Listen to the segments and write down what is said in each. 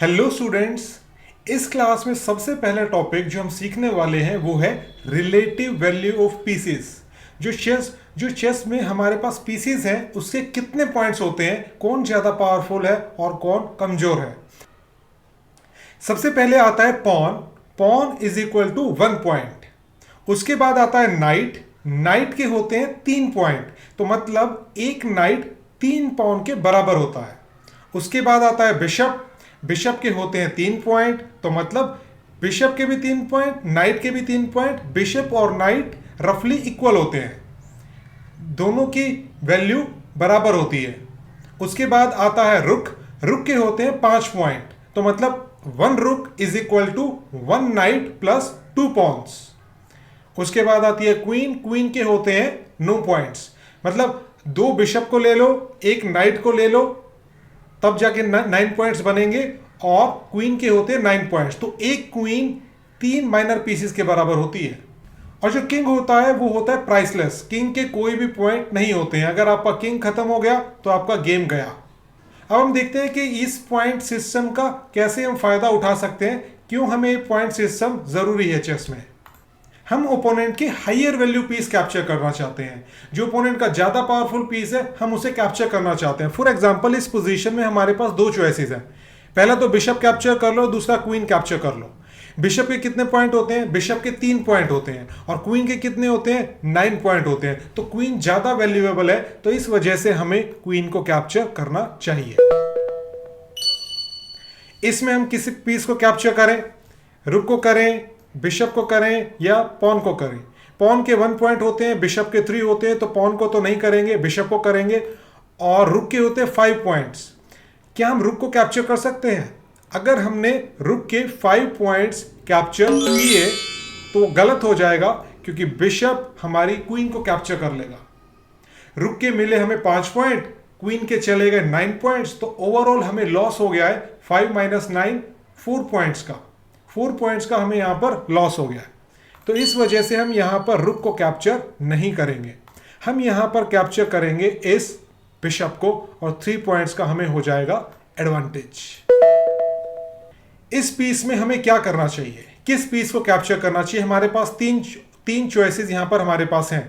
Hello students. इस class में सबसे पहला टॉपिक जो हम सीखने वाले हैं वो है रिलेटिव वैल्यू ऑफ पीसेस। जो चेस में हमारे पास पीसेस हैं उसके कितने पॉइंट्स होते हैं, कौन ज़्यादा पावरफुल है और कौन कमज़ोर है। सबसे पहले आता है pawn. Pawn is equal to 1 point. उसके बाद आता है नाइट। नाइट के होते हैं 3 पॉइंट, तो मतलब एक नाइट 3 पॉन के बराबर होता है। उसके बाद आता है बिशप। बिशप के होते हैं 3 पॉइंट, तो मतलब बिशप के भी 3 पॉइंट, नाइट के भी 3 पॉइंट। बिशप और नाइट रफली इक्वल होते हैं, दोनों की वैल्यू बराबर होती है। उसके बाद आता है रुक। रुक के होते हैं 5 पॉइंट, तो मतलब 1 rook is equal to 1 knight plus 2 pawns. उसके बाद आती है क्वीन। क्वीन के होते हैं 9 पॉइंट्स, मतलब 2 बिशप को ले लो, 1 नाइट को ले लो, तब जाके 9 पॉइंट्स बनेंगे। और क्वीन के होते हैं 9 पॉइंट्स, तो एक क्वीन 3 माइनर पीसेस के बराबर होती है। और जो किंग होता है वो होता है प्राइसलेस। किंग के कोई भी पॉइंट नहीं होते हैं। अगर आपका किंग खत्म हो गया तो आपका गेम गया। अब हम देखते हैं कि इस पॉइंट सिस्टम का कैसे हम फायदा उठा सकते हैं, क्यों हमें पॉइंट सिस्टम जरूरी है चेस में। हम ओपोनेंट के हायर वैल्यू पीस कैप्चर करना चाहते हैं। जो ओपोनेंट का ज्यादा पावरफुल पीस है हम उसे कैप्चर करना चाहते हैं। फॉर एग्जांपल इस पोजीशन में हमारे पास 2 चॉइसेस हैं। पहला तो बिशप कैप्चर कर लो, दूसरा क्वीन कैप्चर कर लो। बिशप के कितने पॉइंट होते हैं? बिशप के 3 पॉइंट होते हैं। और क्वीन के कितने होते हैं? 9 पॉइंट होते हैं। तो क्वीन ज्यादा वैल्यूएबल है, तो इस वजह से हमें क्वीन को कैप्चर करना चाहिए। इसमें हम किसी पीस को कैप्चर करें, रुक को करें, बिशप को करें या पॉन को करें। पॉन के 1 पॉइंट होते हैं, बिशप के 3 होते हैं, तो पॉन को तो नहीं करेंगे, बिशप को करेंगे। और रुक के होते हैं 5 पॉइंट्स। क्या हम रुक को कैप्चर कर सकते हैं? अगर हमने रुक के 5 पॉइंट्स कैप्चर किए तो गलत हो जाएगा, क्योंकि बिशप हमारी क्वीन को कैप्चर कर लेगा। रुक के मिले हमें 5 पॉइंट, क्वीन के चले गए 9 पॉइंट्स, तो ओवरऑल हमें लॉस हो गया है 5 माइनस 9 4 पॉइंट्स का। 4 पॉइंट्स का हमें यहां पर लॉस हो गया है। तो इस वजह से हम यहां पर रुक को कैप्चर नहीं करेंगे। हम यहां पर कैप्चर करेंगे इस बिशप को, और 3 पॉइंट्स का हमें हो जाएगा एडवांटेज। इस पीस में हमें क्या करना चाहिए, किस पीस को कैप्चर करना चाहिए? हमारे पास तीन चॉइसेस यहां पर हमारे पास हैं।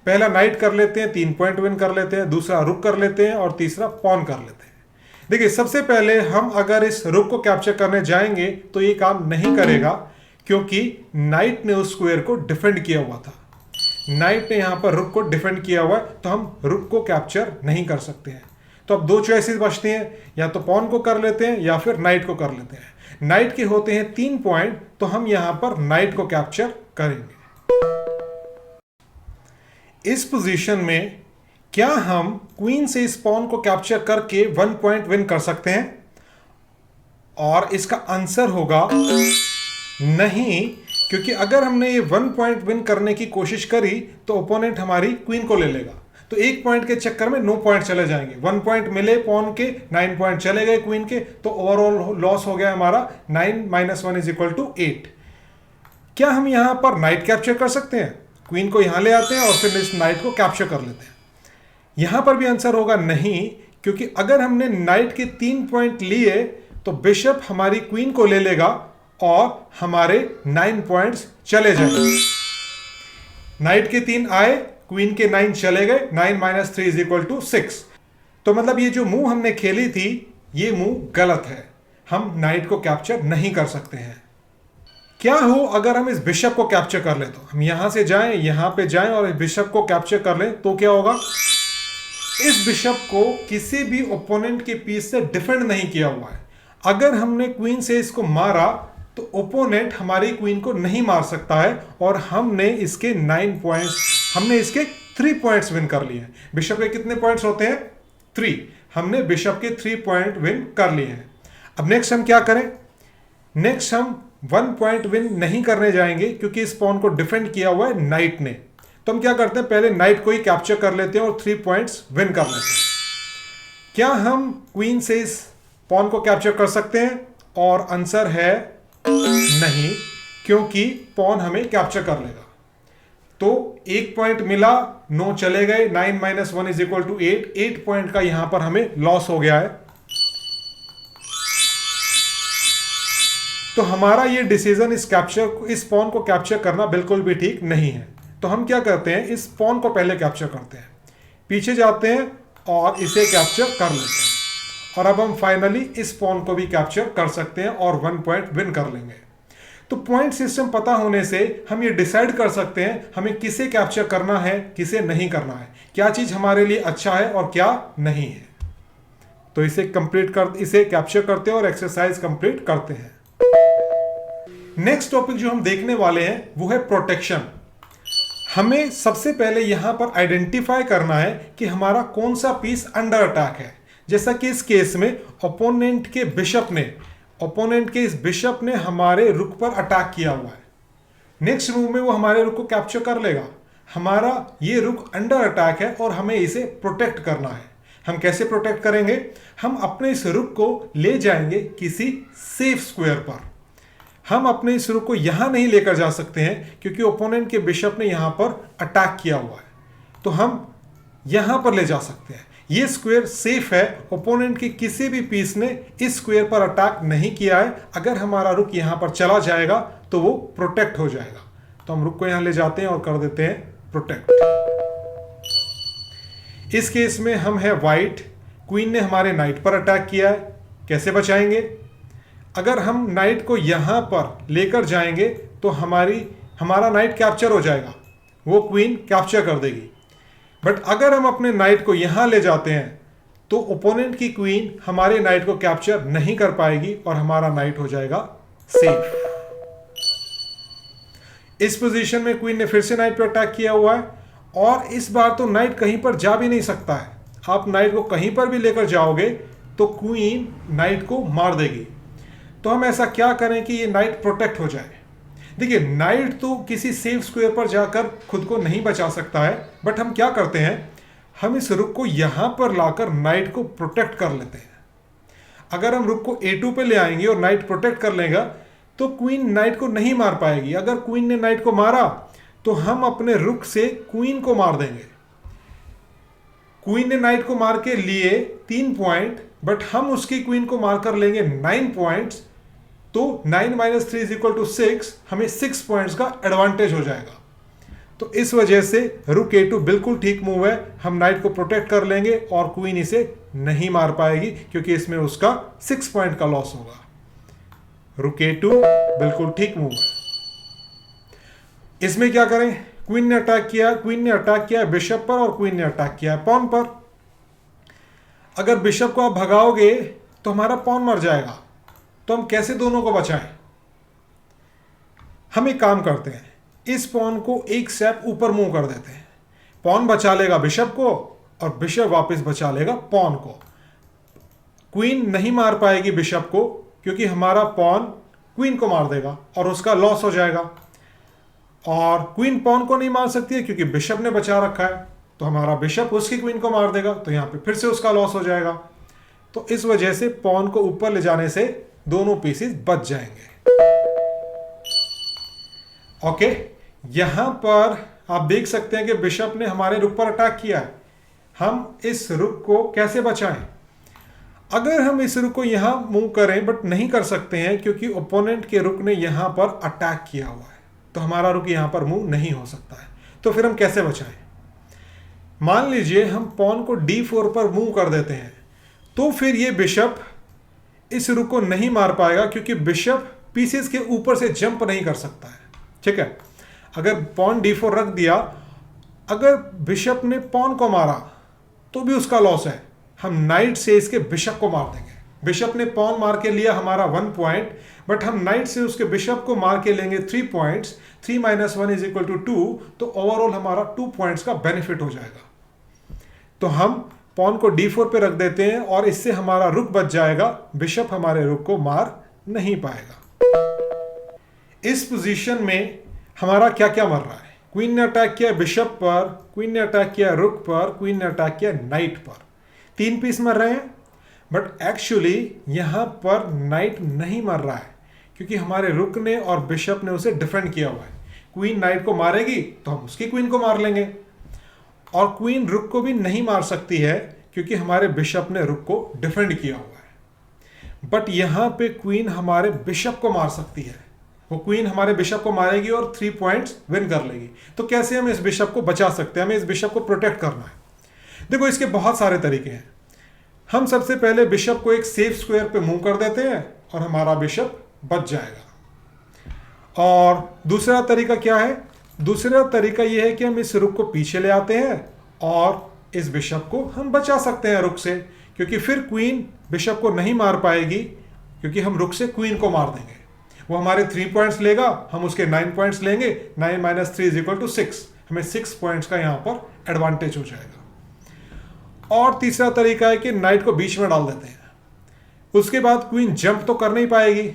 पहला नाइट कर लेते हैं, 3 पॉइंट विन कर लेते हैं। दूसरा रुक कर लेते हैं, और तीसरा पॉन कर लेते हैं। देखिए, सबसे पहले हम अगर इस रुक को कैप्चर करने जाएंगे तो ये काम नहीं करेगा, क्योंकि नाइट ने उस स्क्वायर को डिफेंड किया हुआ था। नाइट ने यहां पर रुक को डिफेंड किया हुआ है, तो हम रुक को कैप्चर नहीं कर सकते हैं। तो अब 2 चॉइसेस बचते हैं, या तो पॉन को कर लेते हैं या फिर नाइट को कर लेते हैं। नाइट के होते हैं 3 पॉइंट, तो हम यहां पर नाइट को कैप्चर करेंगे। इस पोजीशन में क्या हम क्वीन से इस पॉन को कैप्चर करके 1 पॉइंट विन कर सकते हैं? और इसका आंसर होगा नहीं, क्योंकि अगर हमने ये 1 पॉइंट विन करने की कोशिश करी तो ओपोनेंट हमारी क्वीन को ले लेगा। तो 1 पॉइंट के चक्कर में 9 पॉइंट चले जाएंगे। 1 पॉइंट मिले पॉन के, 9 पॉइंट चले गए क्वीन के, तो ओवरऑल लॉस हो गया हमारा 9 माइनस 1 इज इक्वल टू 8। क्या हम यहां पर नाइट कैप्चर कर सकते हैं? क्वीन को यहां ले आते हैं और फिर इस नाइट को कैप्चर कर लेते हैं। यहां पर भी आंसर होगा नहीं, क्योंकि अगर हमने नाइट के 3 पॉइंट लिए तो बिशप हमारी क्वीन को ले लेगा और हमारे 9 पॉइंट्स चले जाएंगे। नाइट के 3 आए, क्वीन के 9 चले गए, 9 माइनस 3 इज इक्वल टू 6। तो मतलब ये जो मूव हमने खेली थी ये मूव गलत है, हम नाइट को कैप्चर नहीं कर सकते हैं। क्या हो अगर हम इस बिशप को कैप्चर कर ले? तो हम यहां से जाएं, यहां पे जाएं और इस बिशप को कैप्चर कर लें, तो क्या होगा? इस बिशप को किसी भी ओपोनेंट के पीस से डिफेंड नहीं किया हुआ है। अगर हमने क्वीन से इसको मारा तो ओपोनेंट हमारी क्वीन को नहीं मार सकता है, और हमने इसके 9 पॉइंट्स, हमने इसके 3 पॉइंट्स विन कर लिए हैं। बिशप के कितने पॉइंट्स होते हैं? 3। हमने बिशप के 3 पॉइंट विन कर लिए हैं। अब नेक्स्ट हम क्या करें? नेक्स्ट हम 1 पॉइंट विन नहीं करने जाएंगे, क्योंकि इस पॉन को डिफेंड किया हुआ है नाइट ने। तो हम क्या करते हैं, पहले नाइट को ही कैप्चर कर लेते हैं और 3 पॉइंट्स विन कर लेते हैं। क्या हम क्वीन से इस पॉन को कैप्चर कर सकते हैं? और आंसर है नहीं, क्योंकि पॉन हमें कैप्चर कर लेगा। तो 1 पॉइंट मिला, 9 चले गए, 9 minus 1 is equal to 8। 8 point का यहां पर हमें लॉस हो गया है। तो हमारा ये डिसीजन इस पॉन को कैप्चर करना बिल्कुल भी ठीक नहीं है। तो हम क्या करते हैं, इस पॉन को पहले कैप्चर करते हैं, पीछे जाते हैं और इसे कैप्चर कर लेते हैं, और अब हम फाइनली इस पॉन को भी कैप्चर कर सकते हैं और 1 पॉइंट विन कर लेंगे। तो पॉइंट सिस्टम पता होने से हम ये डिसाइड कर सकते हैं हमें किसे कैप्चर करना है, किसे नहीं करना है, क्या चीज हमारे लिए अच्छा है और क्या नहीं है। तो इसे कैप्चर करते हैं और एक्सरसाइज कंप्लीट करते हैं। नेक्स्ट टॉपिक जो हम देखने वाले हैं वो है प्रोटेक्शन। हमें सबसे पहले यहां पर आइडेंटिफाई करना है कि हमारा कौन सा पीस अंडर अटैक है। जैसा कि इस केस में ओपोनेंट के इस बिशप ने हमारे रुक पर अटैक किया हुआ है। नेक्स्ट मूव में वो हमारे रुक को कैप्चर कर लेगा। हमारा ये रुक अंडर अटैक है और हमें इसे प्रोटेक्ट करना है। हम कैसे प्रोटेक्ट करेंगे, हम अपने इस रुक को ले जाएंगे किसी सेफ स्क्वायर पर। हम अपने इस रुक को यहां नहीं लेकर जा सकते हैं क्योंकि ओपोनेंट के बिशप ने यहां पर अटैक किया हुआ है, तो हम यहां पर ले जा सकते हैं। ये स्क्वायर सेफ है, ओपोनेंट के किसी भी पीस ने इस स्क्वायर पर अटैक नहीं किया है। अगर हमारा रुक यहां पर चला जाएगा तो वो प्रोटेक्ट हो जाएगा। तो हम रुक को यहां ले जाते हैं और कर देते हैं प्रोटेक्ट। इस केस में हम है वाइट, क्वीन ने हमारे नाइट पर अटैक किया है, कैसे बचाएंगे। अगर हम नाइट को यहां पर लेकर जाएंगे तो हमारा नाइट कैप्चर हो जाएगा, वो क्वीन कैप्चर कर देगी। बट अगर हम अपने नाइट को यहां ले जाते हैं तो ओपोनेंट की क्वीन हमारे नाइट को कैप्चर नहीं कर पाएगी और हमारा नाइट हो जाएगा सेफ। इस पोजीशन में क्वीन ने फिर से नाइट पर अटैक किया हुआ है और इस बार तो नाइट कहीं पर जा भी नहीं सकता है। आप नाइट को कहीं पर भी लेकर जाओगे तो क्वीन नाइट को मार देगी। तो हम ऐसा क्या करें कि ये नाइट प्रोटेक्ट हो जाए। देखिए, नाइट तो किसी सेफ स्क्वायर पर जाकर खुद को नहीं बचा सकता है, बट हम क्या करते हैं, हम इस रुक को यहां पर लाकर नाइट को प्रोटेक्ट कर लेते हैं। अगर हम रुक को A2 पे ले आएंगे और नाइट प्रोटेक्ट कर लेगा तो क्वीन नाइट को नहीं मार पाएगी। अगर क्वीन ने नाइट को मारा तो हम अपने रुक से क्वीन को मार देंगे। क्वीन ने नाइट को मार के लिए 3 पॉइंट, बट हम उसकी क्वीन को मारकर लेंगे 9 पॉइंट्स। तो 9 - 3 = 6, हमें 6 पॉइंट्स का एडवांटेज हो जाएगा। तो इस वजह से रुक A2 बिल्कुल ठीक मूव है। हम नाइट को प्रोटेक्ट कर लेंगे और क्वीन इसे नहीं मार पाएगी क्योंकि इसमें उसका 6 पॉइंट का लॉस होगा। रुक A2 बिल्कुल ठीक मूव है। इसमें क्या करें, क्वीन ने अटैक किया बिशप पर और क्वीन ने अटैक किया पॉन पर। अगर बिशप को आप भगाओगे तो हमारा पॉन मर जाएगा। तो हम कैसे दोनों को बचाएं? हम एक काम करते हैं, इस पॉन को एक स्टेप ऊपर मूव कर देते हैं। पॉन बचा लेगा बिशप को और बिशप वापस बचा लेगा पॉन को। क्वीन नहीं मार पाएगी बिशप को क्योंकि हमारा पॉन क्वीन को मार देगा और उसका लॉस हो जाएगा। और क्वीन पॉन को नहीं मार सकती है क्योंकि बिशप ने बचा रखा है, तो हमारा बिशप उसकी क्वीन को मार देगा, तो यहां पे फिर से उसका लॉस हो जाएगा। तो इस वजह से पॉन को ऊपर ले जाने से दोनों पीसेस बच जाएंगे। ओके, यहां पर आप देख सकते हैं कि बिशप ने हमारे रुक पर अटैक किया है। हम इस रुक को कैसे बचाएं? अगर हम इस रुक को यहां मूव करें, बट नहीं कर सकते हैं क्योंकि ओपोनेंट के रुक ने यहां पर अटैक किया हुआ है, तो हमारा रुक यहां पर मूव नहीं हो सकता है। तो फिर हम कैसे बचाएं? मान लीजिए हम पॉन को D4 पर मूव कर देते हैं, तो फिर ये बिशप इस रुक को नहीं मार पाएगा क्योंकि बिशप पीसेस के ऊपर से जंप नहीं कर सकता है। ठीक है, अगर पॉन D4 रख दिया, अगर बिशप ने पॉन को मारा तो भी उसका लॉस है। हम नाइट से इसके बिशप को मार देंगे। बिशप ने पॉन मार के लिया हमारा 1 पॉइंट, बट हम नाइट से उसके बिशप को मार के लेंगे 3 पॉइंट्स। 3 - 1 = 2, तो ओवरऑल हमारा 2 पॉइंट्स का बेनिफिट हो जाएगा। तो हम पॉन को D4 पे रख देते हैं और इससे हमारा रुक बच जाएगा, बिशप हमारे रुक को मार नहीं पाएगा। इस पोजीशन में हमारा क्या क्या मर रहा है? क्वीन ने अटैक किया बिशप पर, क्वीन ने अटैक किया रुक पर, क्वीन ने अटैक किया नाइट पर। 3 पीस मर रहे हैं, बट एक्चुअली यहां पर नाइट नहीं मर रहा है क्योंकि हमारे रुक ने और बिशप ने उसे डिफेंड किया हुआ है। क्वीन नाइट को मारेगी तो हम उसकी क्वीन को मार लेंगे, और क्वीन रुक को भी नहीं मार सकती है क्योंकि हमारे बिशप ने रुक को डिफेंड किया हुआ है। बट यहां पे क्वीन हमारे बिशप को मार सकती है। वो क्वीन हमारे बिशप को मारेगी और 3 पॉइंट्स विन कर लेगी। तो कैसे हम इस बिशप को बचा सकते हैं, हमें इस बिशप को प्रोटेक्ट करना है। देखो इसके बहुत सारे तरीके हैं। हम सबसे पहले बिशप को एक सेफ स्क्वायर पे मूव कर देते हैं और हमारा बिशप बच जाएगा। और दूसरा तरीका क्या है? दूसरा तरीका यह है कि हम इस रुक को पीछे ले आते हैं और इस बिशप को हम बचा सकते हैं रुक से, क्योंकि फिर क्वीन बिशप को नहीं मार पाएगी, क्योंकि हम रुक से क्वीन को मार देंगे। वो हमारे 3 पॉइंट्स लेगा, हम उसके 9 पॉइंट्स लेंगे। 9 - 3 = 6। हमें 6 पॉइंट्स का यहां पर एडवांटेज हो जाएगा। और तीसरा तरीका है कि नाइट को बीच में डाल देते हैं। उसके बाद क्वीन जंप तो कर नहीं पाएगी,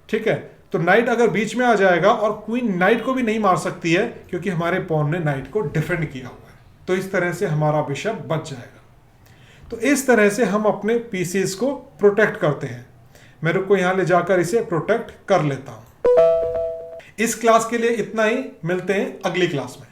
ठीक है। तो नाइट अगर बीच में आ जाएगा और क्वीन नाइट को भी नहीं मार सकती है, क्योंकि हमारे पॉन ने नाइट को डिफेंड किया हुआ है। तो इस तरह से हमारा बिशप बच जाएगा। तो इस तरह से हम अपने पीसेस को प्रोटेक्ट करते हैं। मैं रुक को यहां ले जाकर इसे प्रोटेक्ट कर लेता हूं। इस क्लास के लिए इतना ही, मिलते हैं अगली क्लास में।